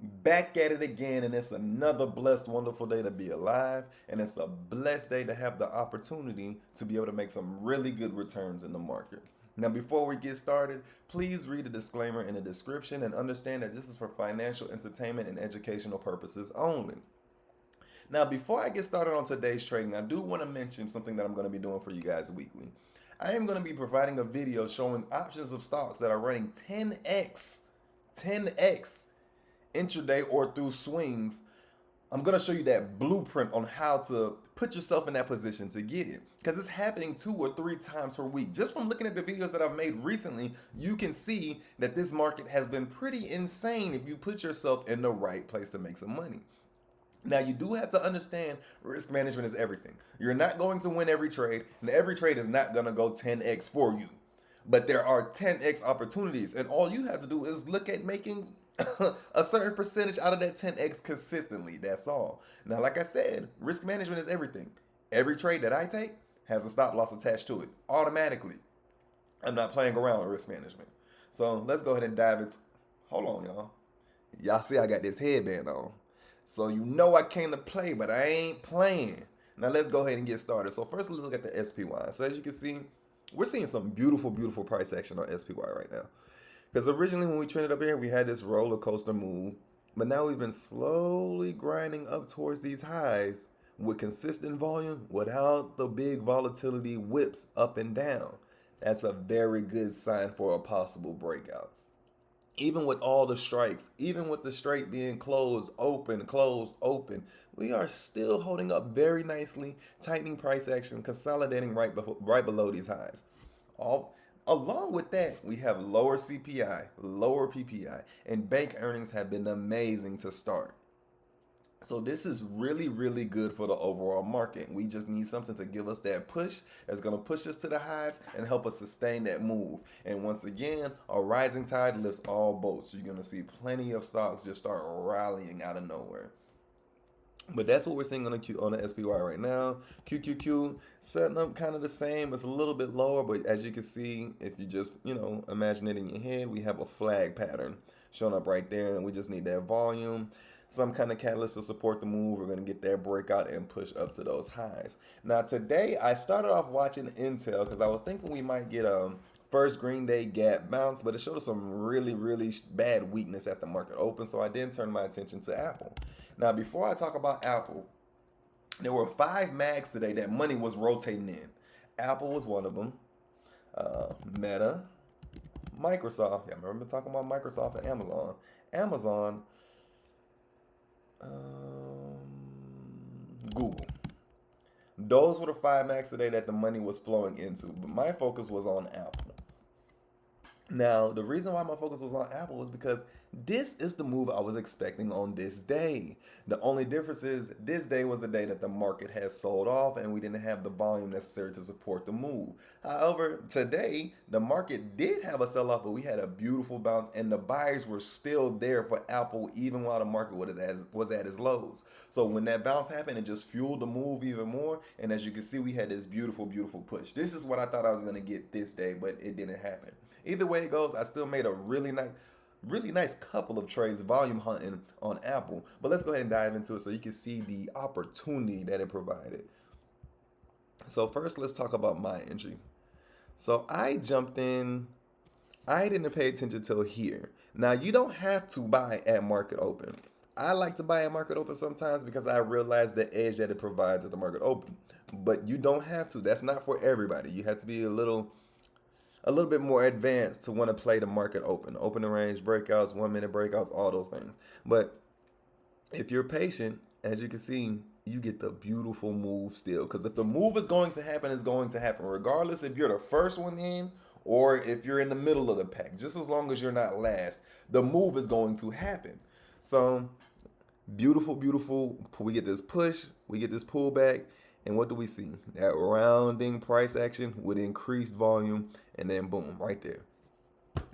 Back at it again, and it's another blessed, wonderful day to be alive, and it's a blessed day to have the opportunity to be able to make some really good returns in the market. Now, before we get started, please read the disclaimer in the description and understand that this is for financial entertainment and educational purposes only. Now, before I get started on today's trading, I do want to mention something that I'm going to be doing for you guys weekly. I am going to be providing a video showing options of stocks that are running 10x intraday or through swings. I'm going to show you that blueprint on how to put yourself in that position to get it, because it's happening 2 or 3 times per week. Just from looking at the videos that I've made recently, you can see that this market has been pretty insane if you put yourself in the right place to make some money. Now, you do have to understand risk management is everything. You're not going to win every trade, and every trade is not going to go 10x for you. But there are 10x opportunities, and all you have to do is look at making a certain percentage out of that 10x consistently. That's all. Now, like I said, risk management is everything. Every trade that I take has a stop loss attached to it automatically. I'm not playing around with risk management. So let's go ahead and dive into. Hold on, y'all. Y'all see I got this headband on. So you know I came to play, but I ain't playing. Now let's go ahead and get started. So first let's look at the SPY. So as you can see, we're seeing some beautiful, beautiful price action on SPY right now. Because originally when we trended up here, we had this roller coaster move. But now we've been slowly grinding up towards these highs with consistent volume without the big volatility whips up and down. That's a very good sign for a possible breakout. Even with all the strikes, even with the straight being closed, open, we are still holding up very nicely, tightening price action, consolidating right below these highs. All along with that, we have lower CPI, lower PPI, and bank earnings have been amazing to start. So this is really, really good for the overall market. We just need something to give us that push that's going to push us to the highs and help us sustain that move. And once again, a rising tide lifts all boats. You're going to see plenty of stocks just start rallying out of nowhere. But that's what we're seeing on the SPY right now. QQQ setting up kind of the same. It's a little bit lower, but as you can see, if you just, imagine it in your head, we have a flag pattern showing up right there, and we just need that volume, some kind of catalyst to support the move. We're going to get that breakout and push up to those highs. Now today I started off watching Intel because I was thinking we might get a first green day gap bounce, but it showed us some really, really bad weakness at the market open, so I didn't turn my attention to Apple. Now before I talk about Apple, there were 5 mags today that money was rotating in. Apple was one of them. Meta, Microsoft. Yeah, I remember talking about Microsoft and Amazon. Amazon, Google. Those were the 5 max today that the money was flowing into. But my focus was on Apple. Now, the reason why my focus was on Apple was because this is the move I was expecting on this day. The only difference is this day was the day that the market had sold off and we didn't have the volume necessary to support the move. However, today, the market did have a sell-off, but we had a beautiful bounce and the buyers were still there for Apple even while the market was at its lows. So when that bounce happened, it just fueled the move even more. And as you can see, we had this beautiful, beautiful push. This is what I thought I was going to get this day, but it didn't happen. Either way it goes, I still made a really nice couple of trades volume hunting on Apple. But let's go ahead and dive into it so you can see the opportunity that it provided. So first, let's talk about my entry. So I jumped in. I didn't pay attention till here. Now, you don't have to buy at market open. I like to buy at market open sometimes because I realize the edge that it provides at the market open. But you don't have to. That's not for everybody. You have to be a little bit more advanced to want to play the market open range breakouts, 1 minute breakouts, all those things. But if you're patient, as you can see, you get the beautiful move still. Because if the move is going to happen, it's going to happen regardless if you're the first one in or if you're in the middle of the pack. Just as long as you're not last, the move is going to happen. So beautiful, beautiful. We get this push, we get this pullback. And what do we see? That rounding price action with increased volume, and then boom, right there.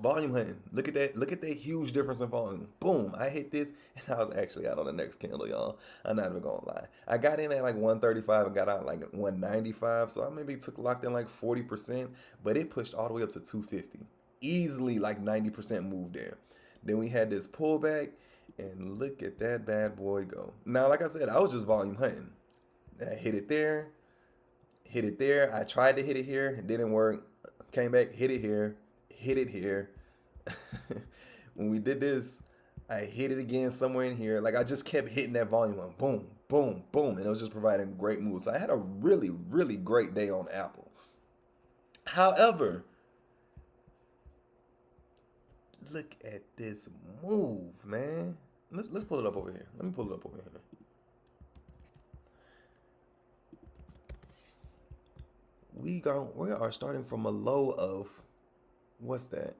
Volume hunting. Look at that. Look at that huge difference in volume. Boom. I hit this, and I was actually out on the next candle, y'all. I'm not even gonna lie. I got in at like 135 and got out like 195. So I maybe locked in like 40%, but it pushed all the way up to 250. Easily like 90% move there. Then we had this pullback, And look at that bad boy go. Now, like I said, I was just volume hunting. I hit it there, hit it there. I tried to hit it here, it didn't work. Came back, hit it here, hit it here. When we did this, I hit it again somewhere in here. Like I just kept hitting that volume on boom, boom, boom, and it was just providing great moves. So I had a really, really great day on Apple. However, look at this move, man. Let's pull it up over here. Let me pull it up over here. We are starting from a low of, what's that?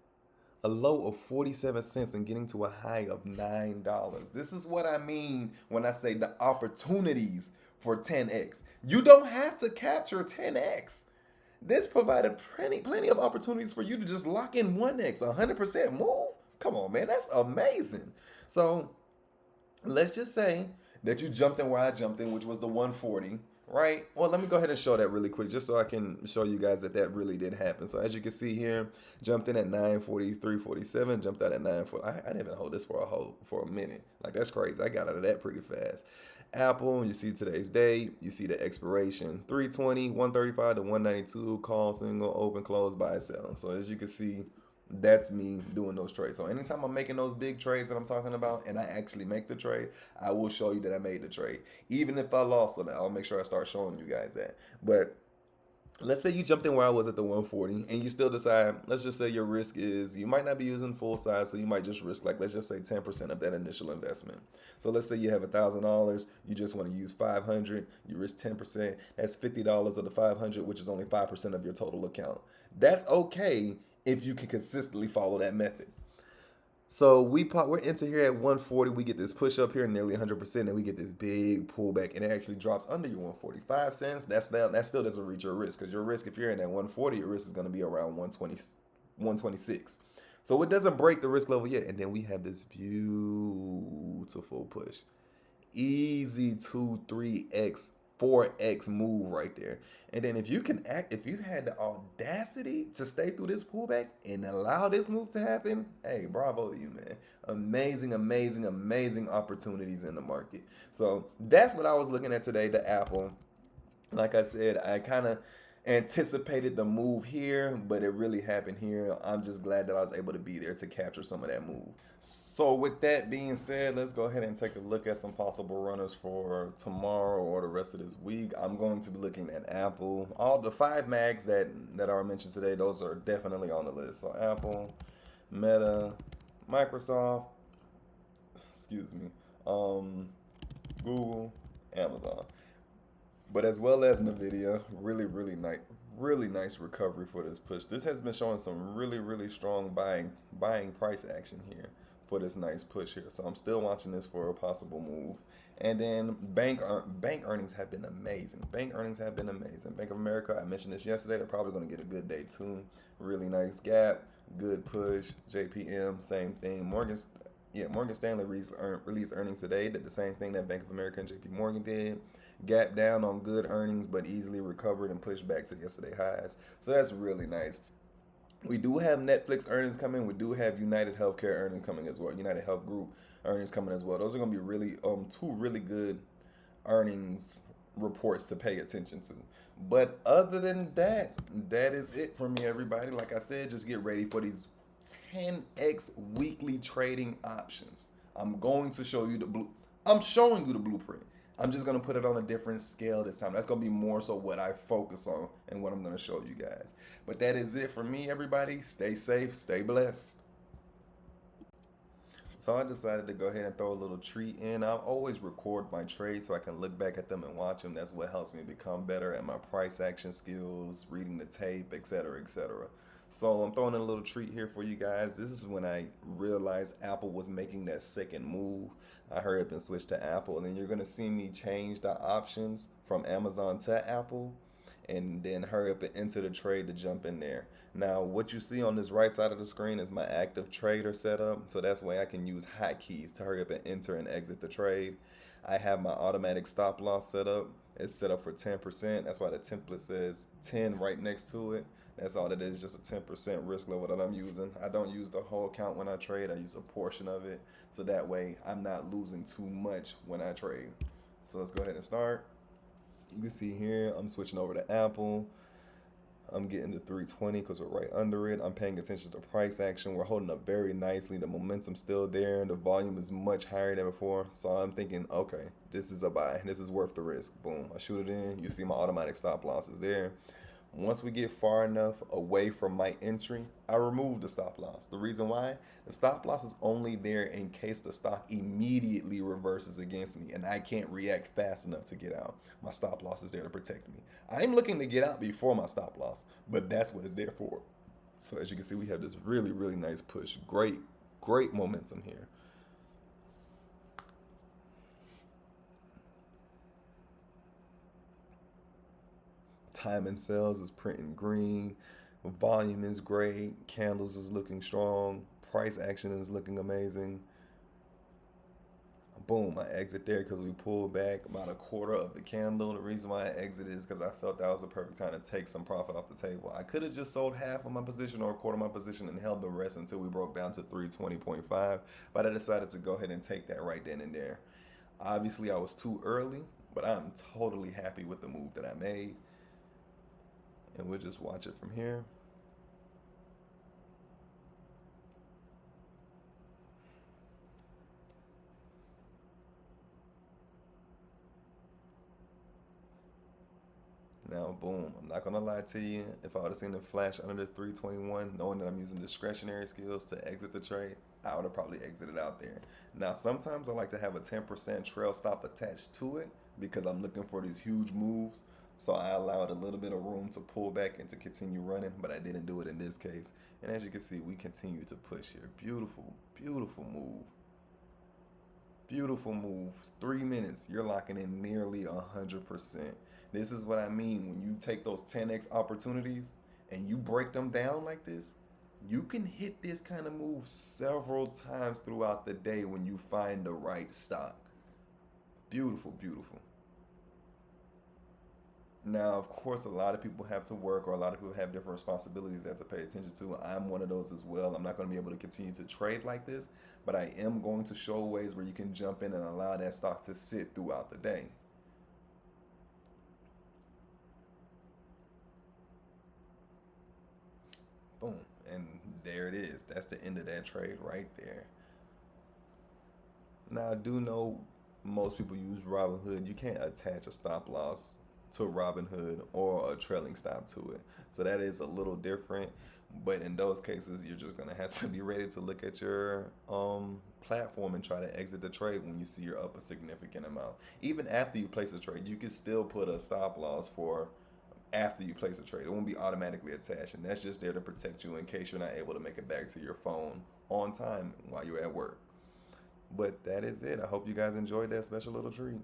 A low of 47 cents and getting to a high of $9. This is what I mean when I say the opportunities for 10x. You don't have to capture 10x. This provided plenty of opportunities for you to just lock in 1x, 100% move. Come on, man, that's amazing. So let's just say that you jumped in where I jumped in, which was the 140. Right? Well, let me go ahead and show that really quick just so I can show you guys that that really did happen. So as you can see here, jumped in at 9:43:47, jumped out at 9:40. I didn't even hold this for a minute. Like that's crazy. I got out of that pretty fast. Apple, you see today's date, you see the expiration, 320, 135 to 192, call, single, open, close, buy, sell. So as you can see, that's me doing those trades. So anytime I'm making those big trades that I'm talking about and I actually make the trade, I will show you that I made the trade. Even if I lost on it, I'll make sure I start showing you guys that. But let's say you jumped in where I was at the 140 and you still decide, let's just say your risk is, you might not be using full size, so you might just risk like, let's just say 10% of that initial investment. So let's say you have $1,000, you just want to use 500, you risk 10%, that's $50 of the 500, which is only 5% of your total account. That's okay if you can consistently follow that method. So we're into here at 140. We get this push up here nearly 100%, and we get this big pullback, and it actually drops under your 145 cents. That still doesn't reach your risk, because your risk, if you're in at 140, your risk is going to be around 120, 126. So it doesn't break the risk level yet, and then we have this beautiful push, easy 2, 3x. 4x move right there. And then if you had the audacity to stay through this pullback and allow this move to happen, hey, bravo to you, man. Amazing, amazing, amazing opportunities in the market. So that's what I was looking at today, the Apple. Like I said, I kind of anticipated the move here, but it really happened here. I'm just glad that I was able to be there to capture some of that move. So with that being said, let's go ahead and take a look at some possible runners for tomorrow or the rest of this week. I'm going to be looking at Apple. All the 5 mags that are mentioned today, those are definitely on the list. So Apple, Meta, Microsoft, excuse me, Google, Amazon. But as well as NVIDIA, really nice recovery for this push. This has been showing some really strong buying price action here for this nice push here. So I'm still watching this for a possible move. And then bank earnings have been amazing. Bank earnings have been amazing. Bank of America, I mentioned this yesterday. They're probably going to get a good day too. Really nice gap, good push. JPM, same thing. Morgan Stanley released earnings today. Did the same thing that Bank of America and JP Morgan did. Gap down on good earnings, but easily recovered and pushed back to yesterday highs. So that's really nice. We do have Netflix earnings coming. We do have United Healthcare earnings coming as well. United Health Group earnings coming as well. Those are going to be really two really good earnings reports to pay attention to. But other than that, that is it for me, everybody. Like I said, just get ready for these 10x weekly trading options. I'm showing you the blueprint. I'm just going to put it on a different scale this time. That's going to be more so what I focus on and what I'm going to show you guys. But that is it for me, everybody. Stay safe, stay blessed. So I decided to go ahead and throw a little treat in. I always record my trades so I can look back at them and watch them. That's what helps me become better at my price action skills, reading the tape, etc., etc. So I'm throwing in a little treat here for you guys. This is when I realized Apple was making that second move. I hurry up and switch to Apple, and then you're going to see me change the options from Amazon to Apple, and then hurry up and enter the trade to jump in there. Now, what you see on this right side of the screen is my active trader setup, so that's why I can use hotkeys to hurry up and enter and exit the trade. I have my automatic stop loss set up. It's set up for 10%. That's why the template says 10 right next to it. That's all it is, just a 10% risk level that I'm using. I don't use the whole account when I trade. I use a portion of it. So that way I'm not losing too much when I trade. So let's go ahead and start. You can see here, I'm switching over to Apple. I'm getting the 320 because we're right under it. I'm paying attention to price action. We're holding up very nicely. The momentum's still there. The volume is much higher than before. So I'm thinking, okay, this is a buy. This is worth the risk. Boom. I shoot it in. You see my automatic stop loss is there. Once we get far enough away from my entry, I remove the stop loss. The reason why? The stop loss is only there in case the stock immediately reverses against me and I can't react fast enough to get out. My stop loss is there to protect me. I'm looking to get out before my stop loss, but that's what it's there for. So as you can see, we have this really, really nice push. Great momentum here. Time and sales is printing green. Volume is great. Candles is looking strong. Price action is looking amazing. Boom, I exit there because we pulled back about a quarter of the candle. The reason why I exited is because I felt that was the perfect time to take some profit off the table. I could have just sold half of my position or a quarter of my position and held the rest until we broke down to 320.5, but I decided to go ahead and take that right then and there. Obviously, I was too early, but I'm totally happy with the move that I made. And we'll just watch it from here. Now, boom, I'm not gonna lie to you. If I would have seen the flash under this 321, knowing that I'm using discretionary skills to exit the trade, I would have probably exited out there. Now, sometimes I like to have a 10% trail stop attached to it because I'm looking for these huge moves. So I allowed a little bit of room to pull back and to continue running, but I didn't do it in this case. And as you can see, we continue to push here. Beautiful, beautiful move. Beautiful move. 3 minutes, you're locking in nearly 100%. This is what I mean when you take those 10x opportunities and you break them down like this. You can hit this kind of move several times throughout the day when you find the right stock. Beautiful, beautiful. Now, of course, a lot of people have to work or a lot of people have different responsibilities they have to pay attention to. I'm one of those as well. I'm not going to be able to continue to trade like this, but I am going to show ways where you can jump in and allow that stock to sit throughout the day. Boom. And there it is. That's the end of that trade right there. Now, I do know most people use Robinhood. You can't attach a stop loss to Robinhood or a trailing stop to it. So that is a little different. But in those cases, you're just gonna have to be ready to look at your platform and try to exit the trade when you see you're up a significant amount. Even after you place a trade, you can still put a stop loss for after you place a trade. It won't be automatically attached, and that's just there to protect you in case you're not able to make it back to your phone on time while you're at work. But that is it. I hope you guys enjoyed that special little treat.